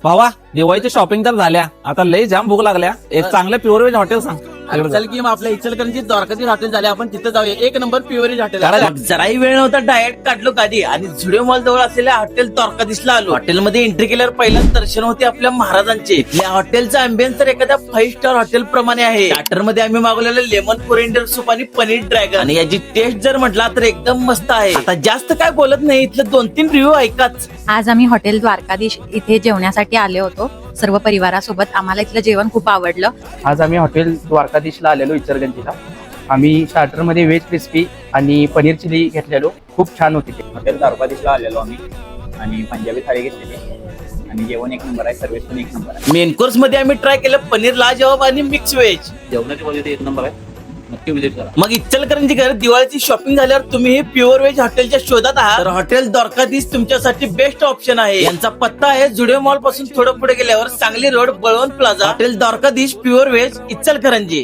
भावा दिवाळीच्या शॉपिंग तर झाल्या, आता लय जाम भूक लागल्या. एक चांगलं प्युअर व्हेज हॉटेल सांग. चल की मग आपल्या इचलकरंजी द्वारकाधीश हॉटेल झाले, आपण तिथे जाऊया. एक नंबर प्युअरेज हॉटेल. चला. जराही वेळ नव्हता, डायरेक्ट काढलो गाडी आणि झुडिओ मॉल जवळ असलेल्या हॉटेल द्वारकाधीशला आलो. हॉटेलमध्ये एंट्री केल्यावर पहिल्याच दर्शन होते आपल्या महाराजांचे. या हॉटेलचा अँबियन्स तर एखाद्या 5 स्टार हॉटेल प्रमाणे आहे. स्टार्टर मध्ये आम्ही मागवलेलं लेमन कोरिएंडर सूप आणि पनीर ड्रॅगन, आणि याची टेस्ट जर म्हटला तर एकदम मस्त आहे. आता जास्त काय बोलत नाही, इथले 2-3 रिव्ह्यू ऐकाच. आज आम्ही हॉटेल द्वारकाधीश इथे जेवण्यासाठी आले होतो सर्व परिवारासोबत. आम्हाला इथलं जेवण खूप आवडलं. आज आम्ही हॉटेल द्वारकाधीशला आलेलो इचलकरंजीला. आम्ही स्टार्टरमध्ये व्हेज क्रिस्पी आणि पनीर चिली घेतलेलो, खूप छान होती ते. हॉटेल द्वारकाधीशला आलेलो आम्ही आणि पंजाबी थाळी घेतलेली आणि जेवण एक नंबर आहे, सर्व्हिस पण एक नंबर आहे. मेन कोर्स मध्ये आम्ही ट्राय केलं पनीर लाजवाब आणि मिक्स व्हेज. जेवणाची क्वालिटी एक नंबर आहे, नक्की विजिट करा. मग इचलकरंजीकर दिवाळीची शॉपिंग झाल्यावर तुम्ही प्युअर व्हेज हॉटेलच्या शोधात आहात तर हॉटेल द्वारकाधीश तुमच्यासाठी बेस्ट ऑप्शन आहे. यांचा पत्ता आहे जुडिओ मॉल पासून थोडं पुढे गेल्यावर Sangli road, Balwant plaza. Hotel Dwarkadhish pure veg Ichalkaranji.